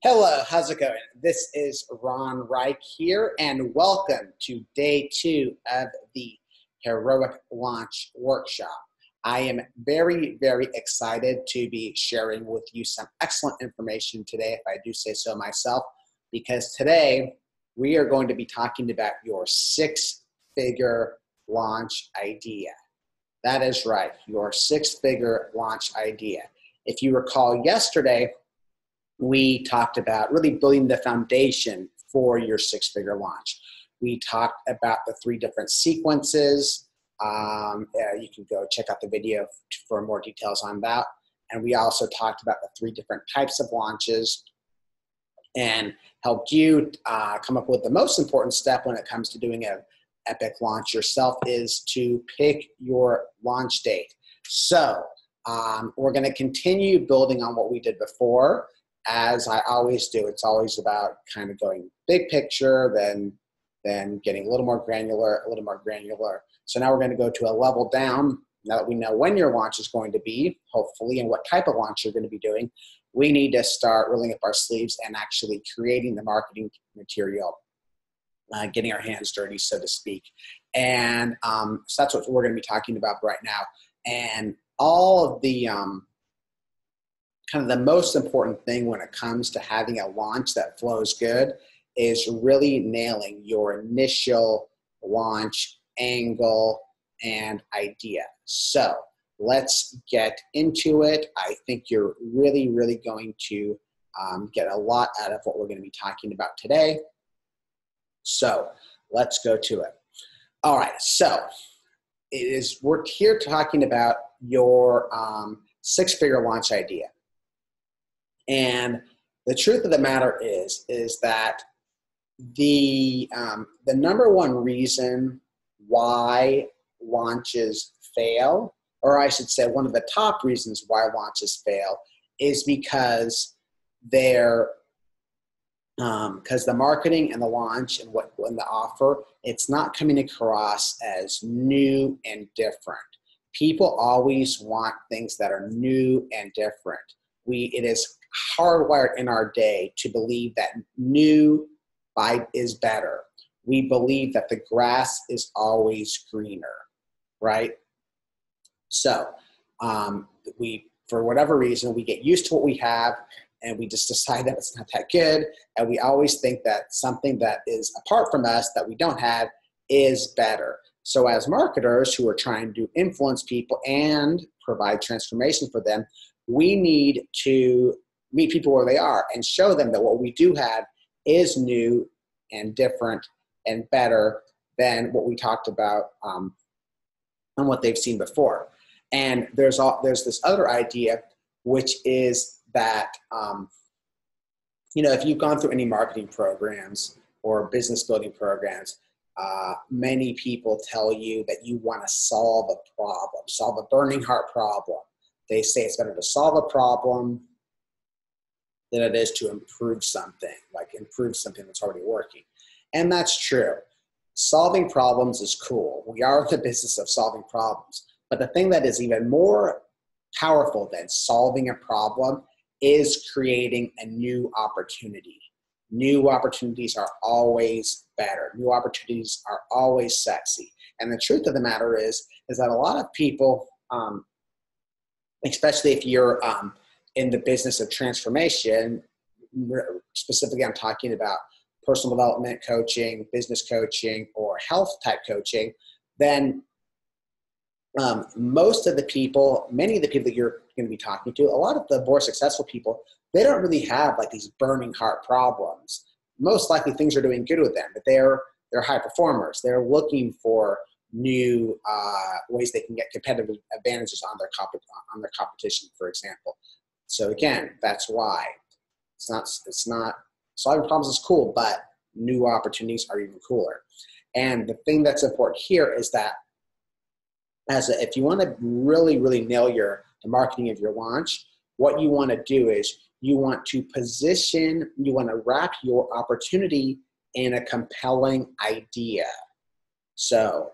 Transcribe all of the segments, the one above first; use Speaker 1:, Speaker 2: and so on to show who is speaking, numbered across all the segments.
Speaker 1: Hello, how's it going? This is Ron Reich here, and welcome to day 2 of the Heroic Launch Workshop. I am very, very excited to be sharing with you some excellent information today, if I do say so myself, because today we are going to be talking about your six-figure launch idea. That is right, your six-figure launch idea. If you recall yesterday, we talked about really building the foundation for your six-figure launch. We talked about the 3 different sequences. You can go check out the video for more details on that. And we also talked about the 3 different types of launches and helped you come up with the most important step when it comes to doing an epic launch yourself is to pick your launch date. So we're going to continue building on what we did before. As I always do, it's always about kind of going big picture, then getting a little more granular. So now we're going to go to a level down. Now that we know when your launch is going to be, hopefully, and what type of launch you're going to be doing, we need to start rolling up our sleeves and actually creating the marketing material, getting our hands dirty, so to speak. And so that's what we're going to be talking about right now. And all of the kind of the most important thing when it comes to having a launch that flows good is really nailing your initial launch angle and idea. So let's get into it. I think you're really, really going to get a lot out of what we're going to be talking about today. So let's go to it. All right, so we're here talking about your six-figure launch idea. And the truth of the matter is that the number one reason why launches fail, or I should say one of the top reasons why launches fail, is because the marketing and the launch and the offer, it's not coming across as new and different. People always want things that are new and different. It is hardwired in our day to believe that new is better. We believe that the grass is always greener, right? So for whatever reason, we get used to what we have and we just decide that it's not that good. And we always think that something that is apart from us that we don't have is better. So as marketers who are trying to influence people and provide transformation for them, we need to meet people where they are and show them that what we do have is new and different and better than what we talked about and what they've seen before. And there's this other idea, which is that, if you've gone through any marketing programs or business building programs, many people tell you that you want to solve a problem, solve a burning heart problem. They say it's better to solve a problem than it is to improve something that's already working. And that's true. Solving problems is cool. We are in the business of solving problems. But the thing that is even more powerful than solving a problem is creating a new opportunity. New opportunities are always better. New opportunities are always sexy. And the truth of the matter is that a lot of people, especially if you're in the business of transformation, specifically I'm talking about personal development coaching, business coaching, or health type coaching, then many of the people that you're going to be talking to, a lot of the more successful people, they don't really have like these burning heart problems. Most likely things are doing good with them, but they're high performers. They're looking for new ways they can get competitive advantages on their competition, for example. So again, that's why it's not solving problems is cool, but new opportunities are even cooler. And the thing that's important here is that if you want to really, really nail the marketing of your launch, what you want to do is you want to wrap your opportunity in a compelling idea. So,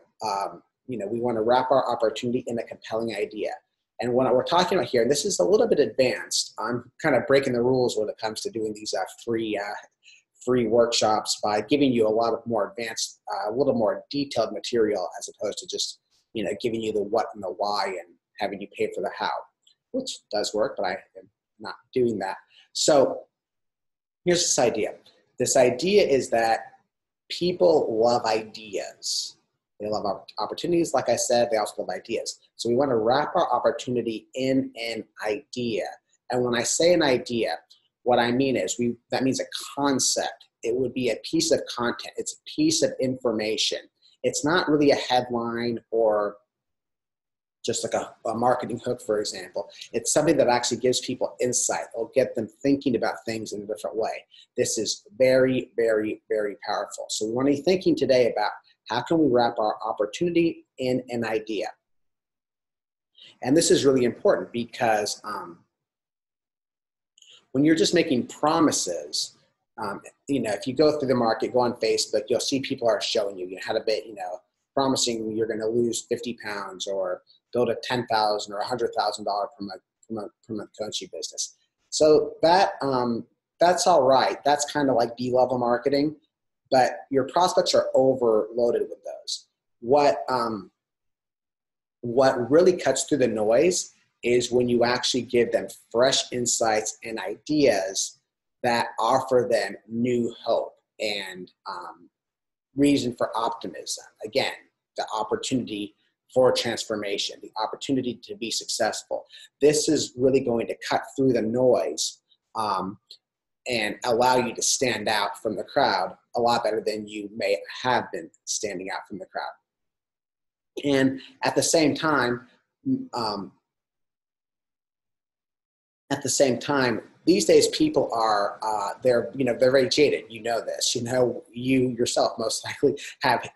Speaker 1: we want to wrap our opportunity in a compelling idea. And what we're talking about here, and this is a little bit advanced, I'm kind of breaking the rules when it comes to doing these free workshops by giving you a lot of more advanced, a little more detailed material as opposed to just, giving you the what and the why and having you pay for the how, which does work, but I am not doing that. So here's this idea. This idea is that people love ideas. They love opportunities, like I said, they also love ideas. So we want to wrap our opportunity in an idea. And when I say an idea, what I mean is that means a concept. It would be a piece of content. It's a piece of information. It's not really a headline or just like a marketing hook, for example. It's something that actually gives people insight. It'll get them thinking about things in a different way. This is very, very, very powerful. So we want to be thinking today about how can we wrap our opportunity in an idea? And this is really important because when you're just making promises, if you go through the market, go on Facebook, you'll see people are showing you how to be, promising you're going to lose 50 pounds or build a $10,000 or $100,000 per month coaching business. So that's all right. That's kind of like B-level marketing, but your prospects are overloaded with those. What really cuts through the noise is when you actually give them fresh insights and ideas that offer them new hope and reason for optimism. Again, the opportunity for transformation, the opportunity to be successful. This is really going to cut through the noise and allow you to stand out from the crowd a lot better than you may have been standing out from the crowd. And at the same time, these days people are they're very jaded. You know this. You yourself most likely have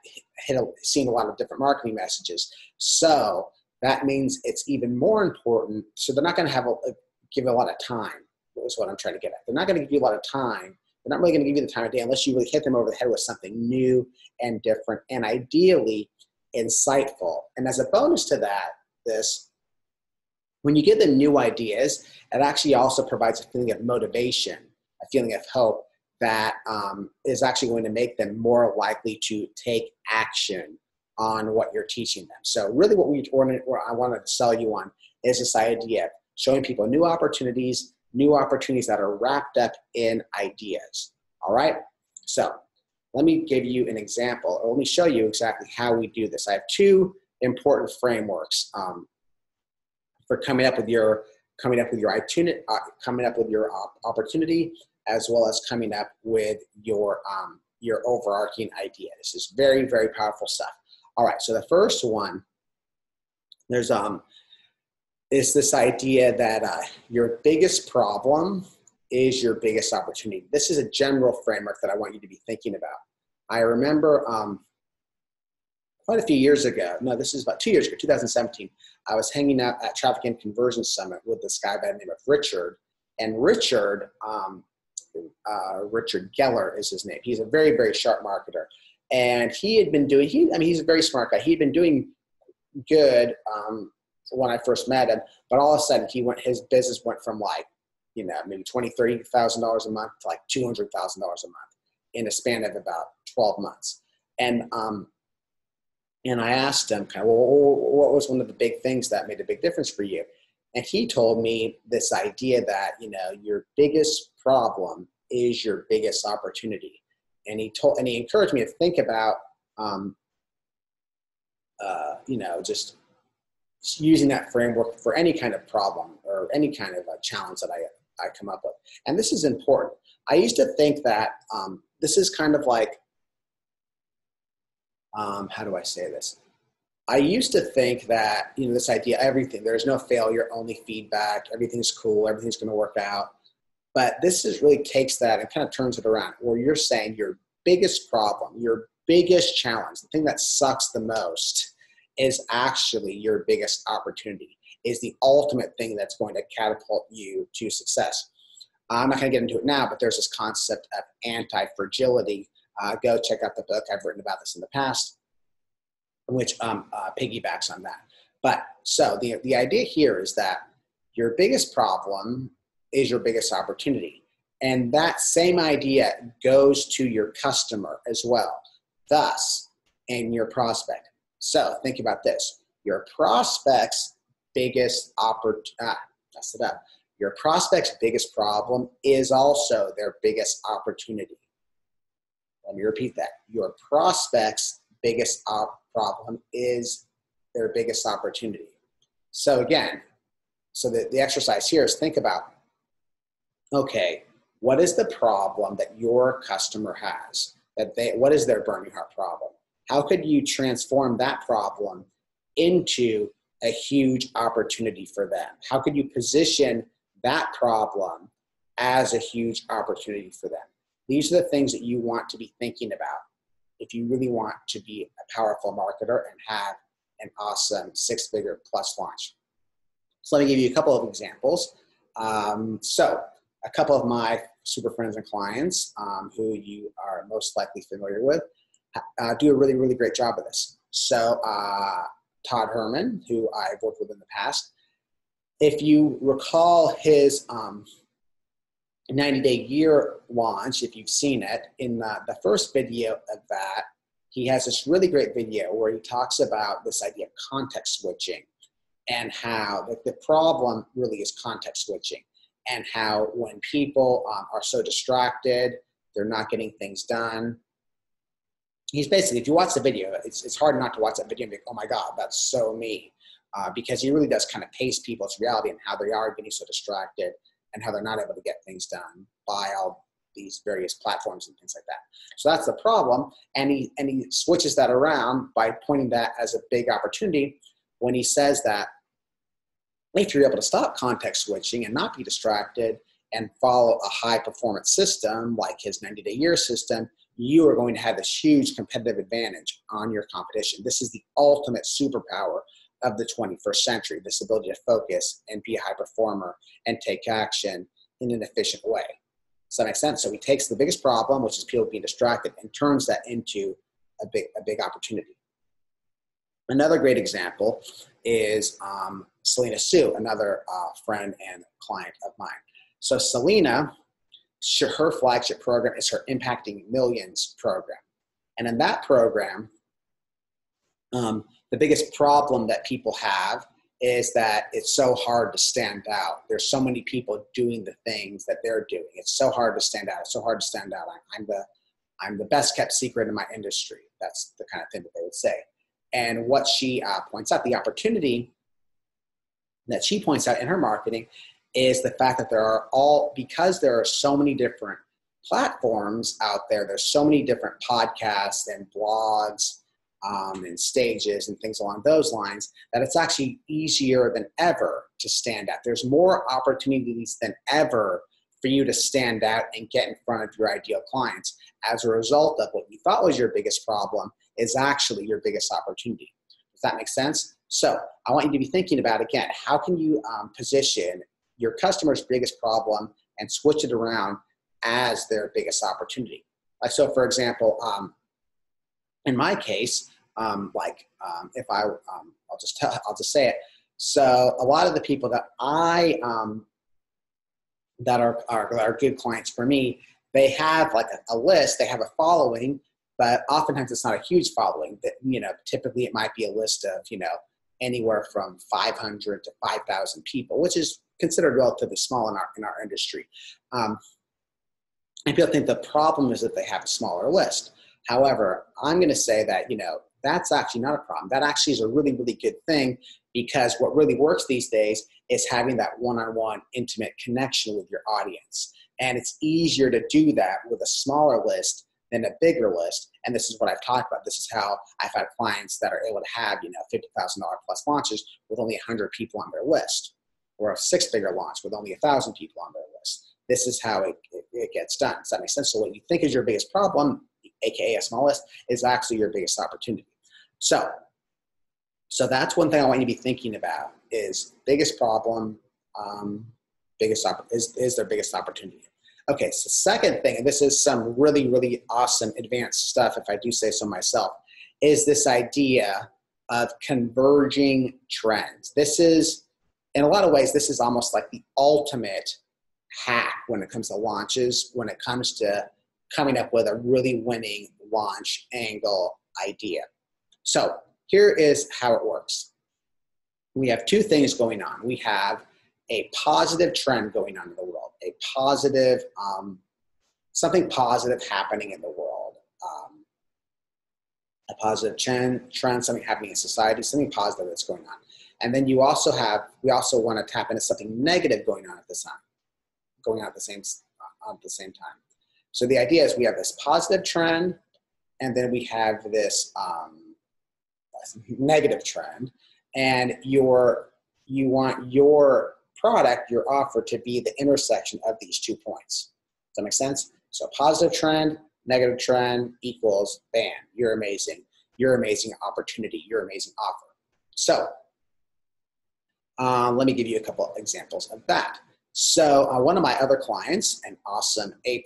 Speaker 1: seen a lot of different marketing messages. So that means it's even more important. So they're not going to give a lot of time. Is what I'm trying to get at. They're not going to give you a lot of time. They're not really going to give you the time of day unless you really hit them over the head with something new and different and ideally insightful. And as a bonus to that, when you give them new ideas, it actually also provides a feeling of motivation, a feeling of hope that is actually going to make them more likely to take action on what you're teaching them. So really what I wanted to sell you on is this idea of showing people new opportunities that are wrapped up in ideas. All right? So let me give you an example, or let me show you exactly how we do this. I have two important frameworks for coming up with your opportunity, as well as coming up with your overarching idea. This is very, very powerful stuff. All right, so the first one, is this idea that your biggest problem is your biggest opportunity. This is a general framework that I want you to be thinking about. I remember quite a few years ago, no, this is about 2 years ago, 2017, I was hanging out at Traffic and Conversion Summit with this guy by the name of Richard. And Richard Geller is his name. He's a very, very sharp marketer. And he had been doing, he's a very smart guy. He'd been doing good when I first met him, but all of a sudden his business went from maybe $20,000, $30,000 a month to like $200,000 a month in a span of about 12 months. And I asked him what was one of the big things that made a big difference for you? And he told me this idea that, your biggest problem is your biggest opportunity. And he encouraged me to think about, just using that framework for any kind of problem or any kind of challenge that I come up with. And this is important. I used to think that this is kind of like, how do I say this? I used to think that, this idea, there's no failure, only feedback, everything's cool, everything's going to work out. But this really takes that and kind of turns it around, where you're saying your biggest problem, your biggest challenge, the thing that sucks the most is actually your biggest opportunity, is the ultimate thing that's going to catapult you to success. I'm not going to get into it now, but there's this concept of anti-fragility. Go check out the book. I've written about this in the past, which piggybacks on that. But so the idea here is that your biggest problem is your biggest opportunity. And that same idea goes to your customer as well, thus, and your prospect. So think about this. Your prospect's biggest Your prospect's biggest problem is also their biggest opportunity. Let me repeat that. Your prospect's biggest problem is their biggest opportunity. So again, the exercise here is think about, okay, what is the problem that your customer has? What is their burning heart problem? How could you transform that problem into a huge opportunity for them? How could you position that problem as a huge opportunity for them? These are the things that you want to be thinking about if you really want to be a powerful marketer and have an awesome six-figure plus launch. So let me give you a couple of examples. So a couple of my super friends and clients who you are most likely familiar with do a really, really great job of this. So Todd Herman, who I've worked with in the past, if you recall his 90-day year launch, if you've seen it, in the first video of that, he has this really great video where he talks about this idea of context switching and how the problem really is context switching, and how when people are so distracted, they're not getting things done. He's basically, if you watch the video, it's hard not to watch that video and be like, oh my God, that's so me. Because he really does kind of paste people's reality and how they are getting so distracted and how they're not able to get things done by all these various platforms and things like that. So that's the problem. And he switches that around by pointing that as a big opportunity when he says that if you're able to stop context switching and not be distracted and follow a high performance system like his 90-day year system, you are going to have this huge competitive advantage on your competition. This is the ultimate superpower of the 21st century, this ability to focus and be a high performer and take action in an efficient way. Does that make sense? So he takes the biggest problem, which is people being distracted, and turns that into a big opportunity. Another great example is Selina Su, another friend and client of mine. So Selina, her flagship program is her Impacting Millions program. And in that program, the biggest problem that people have is that it's so hard to stand out. There's so many people doing the things that they're doing. It's so hard to stand out. It's so hard to stand out. I'm the best kept secret in my industry. That's the kind of thing that they would say. And what she points out, the opportunity that she points out in her marketing is the fact that because there are so many different platforms out there, there's so many different podcasts and blogs and stages and things along those lines, that it's actually easier than ever to stand out. There's more opportunities than ever for you to stand out and get in front of your ideal clients as a result of what you thought was your biggest problem is actually your biggest opportunity. Does that make sense? So I want you to be thinking about, again, how can you position your customer's biggest problem and switch it around as their biggest opportunity? So for example, in my case, if I'll just say it. So a lot of the people that that are good clients for me, they have like a list, they have a following, but oftentimes it's not a huge following. That, typically it might be a list of, anywhere from 500 to 5,000 people, which is considered relatively small in our industry. And people think the problem is that they have a smaller list. However, I'm going to say that, that's actually not a problem. That actually is a really, really good thing, because what really works these days is having that one-on-one intimate connection with your audience. And it's easier to do that with a smaller list than a bigger list. And this is what I've talked about. This is how I've had clients that are able to have, $50,000 plus launches with only 100 people on their list, or a six-figure launch with only 1,000 people on their list. This is how it gets done. Does that make sense? So what you think is your biggest problem, AKA a small list, is actually your biggest opportunity. So that's one thing I want you to be thinking about is biggest problem, is their biggest opportunity. Okay, so second thing, and this is some really, really awesome advanced stuff, if I do say so myself, is this idea of converging trends. This is, in a lot of ways, this is almost like the ultimate hack when it comes to launches, when it comes to coming up with a really winning launch angle idea. So here is how it works. We have two things going on. We have a positive trend going on in the world, a positive, something positive happening in the world, a positive trend, something happening in society, something positive that's going on. And then we also want to tap into something negative going on at the same time. So the idea is we have this positive trend, and then we have this negative trend, and you want your product, your offer, to be the intersection of these 2 points. Does that make sense? So positive trend, negative trend equals bam, you're amazing. You're amazing opportunity, you're amazing offer. So let me give you a couple examples of that. So one of my other clients, an awesome A++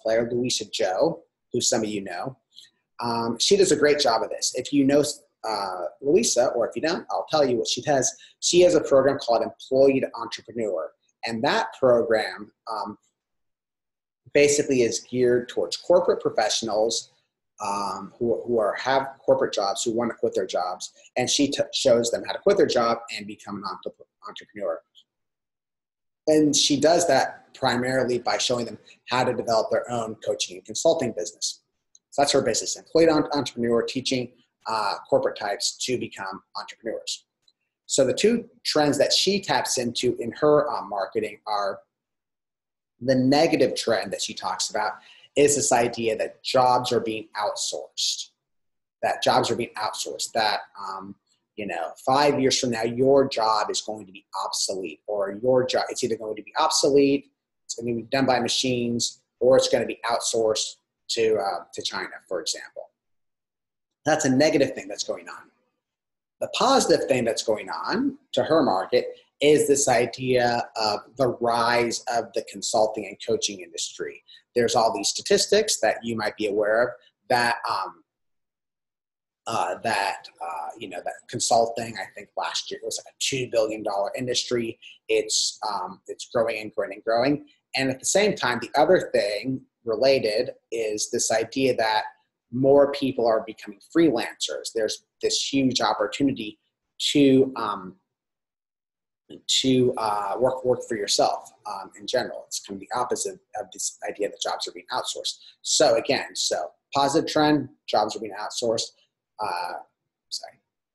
Speaker 1: player, Louisa Joe, who some of you know, she does a great job of this. If you know Louisa, or if you don't, I'll tell you what she does. She has a program called Employee to Entrepreneur. And that program basically is geared towards corporate professionals who have corporate jobs, who want to quit their jobs. And she shows them how to quit their job and become an entrepreneur. And she does that primarily by showing them how to develop their own coaching and consulting business. So that's her business, Employee to Entrepreneur, teaching corporate types to become entrepreneurs. So the two trends that she taps into in her marketing are the negative trend that she talks about is this idea that jobs are being outsourced, that 5 years from now, your job is going to be obsolete, or your job, it's either going to be obsolete, it's going to be done by machines, or it's going to be outsourced to China, for example. That's a negative thing that's going on. The positive thing that's going on to her market is this idea of the rise of the consulting and coaching industry. There's all these statistics that you might be aware of that that consulting, I think last year it was like a $2 billion industry. It's growing and growing and growing. And at the same time, the other thing related is this idea that more people are becoming freelancers. There's this huge opportunity to work for yourself in general. It's kind of the opposite of this idea that jobs are being outsourced. So again, positive trend, jobs are being outsourced.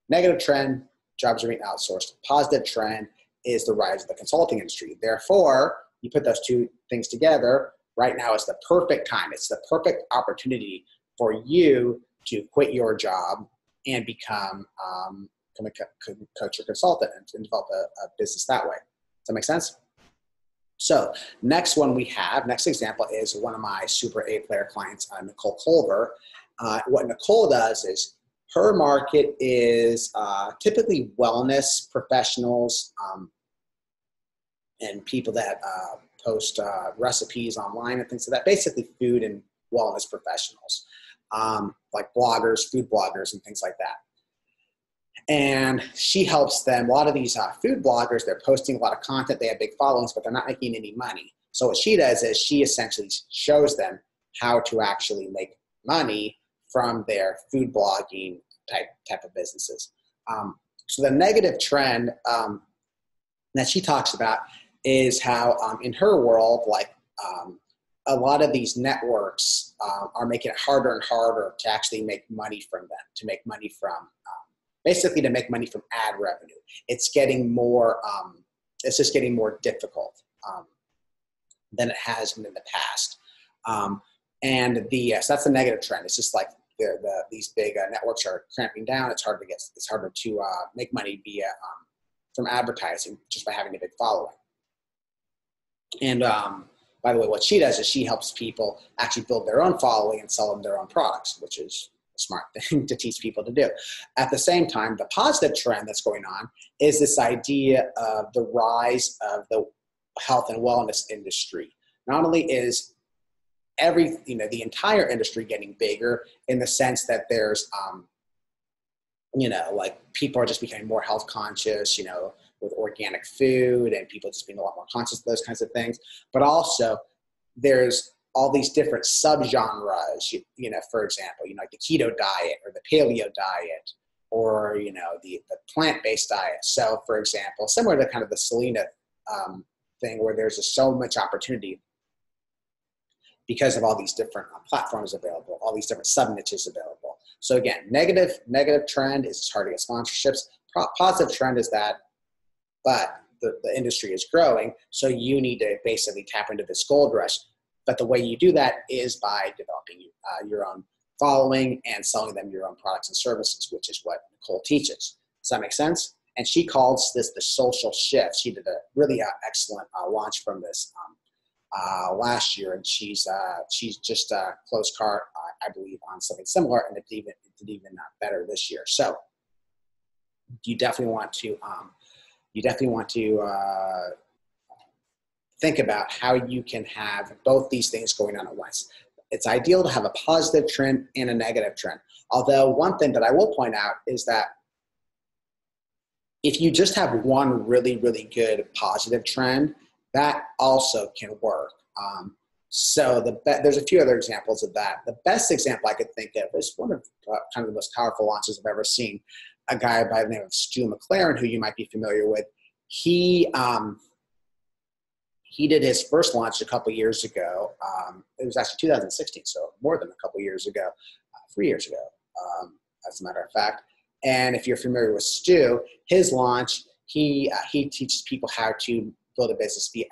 Speaker 1: Negative trend, jobs are being outsourced. Positive trend is the rise of the consulting industry. Therefore, you put those two things together, right now is the perfect time. It's the perfect opportunity for you to quit your job and become a coach or consultant and develop a business that way. Does that make sense? So next example is one of my super A player clients, Nicole Culver. What Nicole does is her market is typically wellness professionals and people that post recipes online and things like that, basically food and wellness professionals, like bloggers, food bloggers, and things like that. And she helps them. A lot of these food bloggers, they're posting a lot of content, they have big followings, but they're not making any money. So what she does is she essentially shows them how to actually make money from their food blogging type of businesses. So the negative trend that she talks about is how in her world, a lot of these networks are making it harder and harder to actually make money from them, to make money from ad revenue. It's getting more, it's just getting more difficult than it has been in the past. So that's the negative trend. It's just like these big networks are cramping down. It's harder to make money via from advertising just by having a big following. And by the way, what she does is she helps people actually build their own following and sell them their own products, which is a smart thing to teach people to do. At the same time, the positive trend that's going on is this idea of the rise of the health and wellness industry. Not only is the entire industry getting bigger in the sense that there's you know, like people are just becoming more health conscious, you know, with organic food and people just being a lot more conscious of those kinds of things. But also there's all these different subgenres, you know, for example, you know, like the keto diet or the paleo diet or, you know, the plant-based diet. So for example, similar to kind of the Selina thing where there's just so much opportunity because of all these different platforms available, all these different sub-niches available. So again, negative trend is it's hard to get sponsorships. Positive trend is that, but the industry is growing, so you need to basically tap into this gold rush. But the way you do that is by developing your own following and selling them your own products and services, which is what Nicole teaches. Does that make sense? And she calls this the social shift. She did a really excellent launch from this last year, and she's just closed cart, I believe, on something similar, and it did even better this year. So you definitely want to think about how you can have both these things going on at once. It's ideal to have a positive trend and a negative trend. Although one thing that I will point out is that if you just have one really, really good positive trend, that also can work. So there's a few other examples of that. The best example I could think of is one of kind of the most powerful launches I've ever seen. A guy by the name of Stu McLaren, who you might be familiar with. He did his first launch a couple years ago. It was actually 2016, so more than a couple years ago, 3 years ago, as a matter of fact. And if you're familiar with Stu, his launch, he teaches people how to build a business via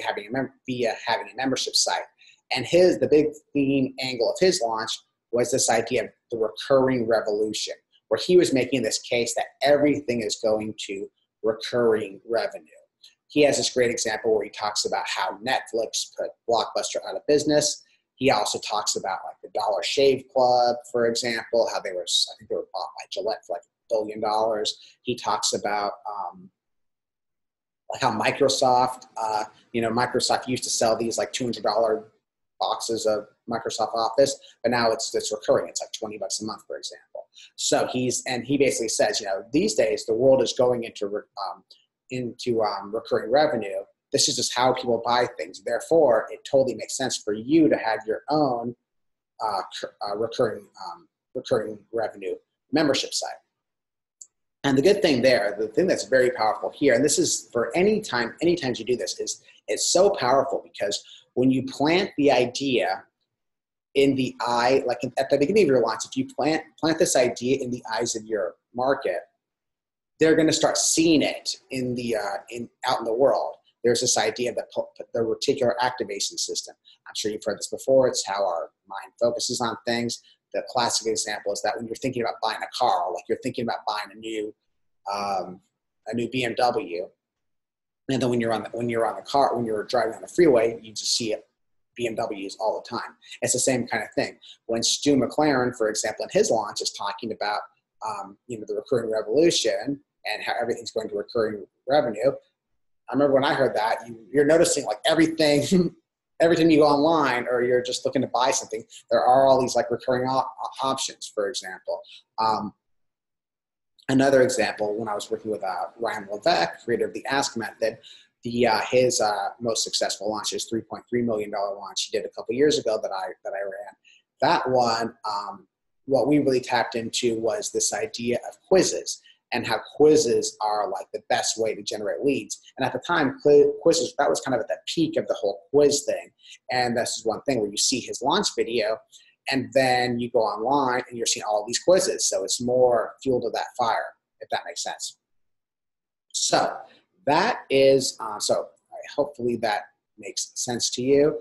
Speaker 1: having a membership site. And the big theme angle of his launch was this idea of the recurring revolution, where he was making this case that everything is going to recurring revenue. He has this great example where he talks about how Netflix put Blockbuster out of business. He also talks about like the Dollar Shave Club, for example, how I think they were bought by Gillette for like $1 billion. He talks about like how Microsoft, Microsoft used to sell these like $200 boxes of Microsoft Office, but now it's recurring. It's like $20 a month, for example. So he basically says, you know, these days the world is going into recurring revenue. This is just how people buy things. Therefore, it totally makes sense for you to have your own recurring revenue membership site. And the good thing there, the thing that's very powerful here, and this is for anytime you do this, is it's so powerful because when you plant the idea in the eye, like at the beginning of your launch, if you plant this idea in the eyes of your market, they're going to start seeing it out in the world. There's this idea of the reticular activation system. I'm sure you've heard this before. It's how our mind focuses on things. The classic example is that when you're thinking about buying a car, like you're thinking about buying a new BMW, and then when you're driving on the freeway, you just see BMWs all the time. It's the same kind of thing. When Stu McLaren, for example, in his launch is talking about the recurring revolution and how everything's going to recurring revenue. I remember when I heard that, you're noticing like everything, every time you go online or you're just looking to buy something, there are all these like recurring options, for example. Another example, when I was working with Ryan Levesque, creator of the Ask Method, his most successful launch, his $3.3 million launch he did a couple years ago that I ran. That one, what we really tapped into was this idea of quizzes and how quizzes are like the best way to generate leads. And at the time, quizzes, that was kind of at the peak of the whole quiz thing. And this is one thing where you see his launch video and then you go online and you're seeing all these quizzes. So it's more fuel to that fire, if that makes sense. So that is, hopefully that makes sense to you.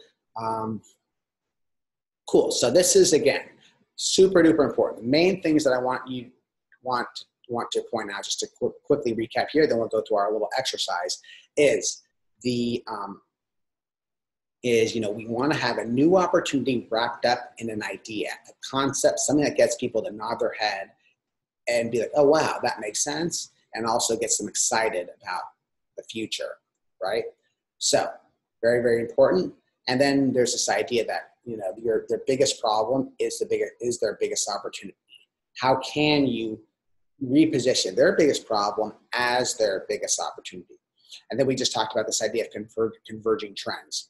Speaker 1: Cool. So this is, again, super duper important. The main things that I want to point out, just to quickly recap here, then we'll go through our little exercise, is we want to have a new opportunity wrapped up in an idea, a concept, something that gets people to nod their head and be like, oh, wow, that makes sense, and also gets them excited about the future, right? So very, very important. And then there's this idea that, their biggest problem is their biggest opportunity. How can you reposition their biggest problem as their biggest opportunity. And then we just talked about this idea of converging trends.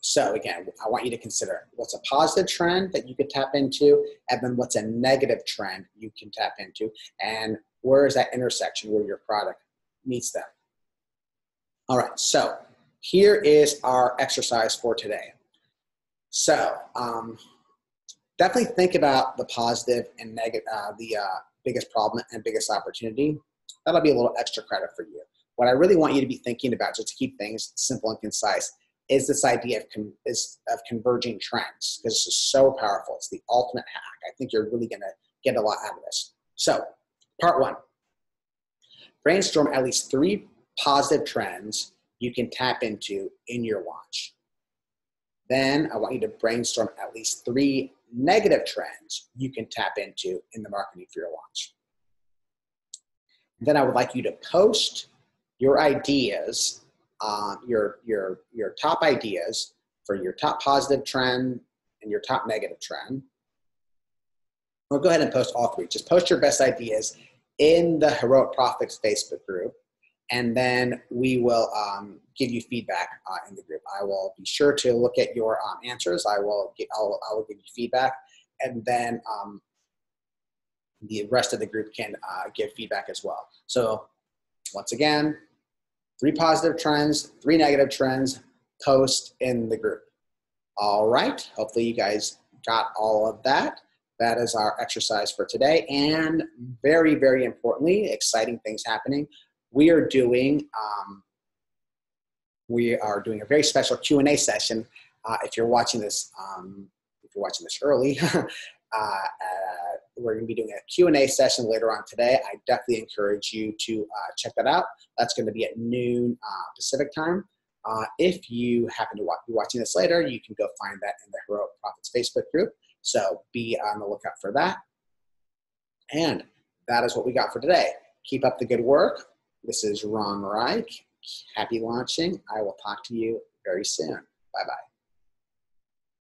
Speaker 1: So again, I want you to consider what's a positive trend that you could tap into, and then what's a negative trend you can tap into, and where is that intersection where your product meets them. All right, so here is our exercise for today. So definitely think about the positive and negative, the biggest problem and biggest opportunity. That'll be a little extra credit for you. What I really want you to be thinking about, just to keep things simple and concise, is this idea of converging trends, because this is so powerful. It's the ultimate hack. I think you're really going to get a lot out of this. So, part one, brainstorm at least 3 positive trends you can tap into in your launch. Then I want you to brainstorm at least 3 negative trends you can tap into in the marketing for your launch. Then I would like you to post your ideas, your top ideas for your top positive trend and your top negative trend. Or go ahead and post all 3. Just post your best ideas in the Heroic Profits Facebook group, and then we will give you feedback in the group. I will be sure to look at your answers. I will give you feedback, and then the rest of the group can give feedback as well. So once again, 3 positive trends, 3 negative trends, post in the group. All right, hopefully you guys got all of that. That is our exercise for today. And very, very importantly, exciting things happening. We are doing a very special Q&A session. If you're watching this early, we're going to be doing a Q&A session later on today. I definitely encourage you to check that out. That's going to be at noon Pacific time. If you happen to be watching this later, you can go find that in the Heroic Profits Facebook group. So be on the lookout for that. And that is what we got for today. Keep up the good work. This is Ron Reich. Happy launching. I will talk to you very soon. Bye-bye.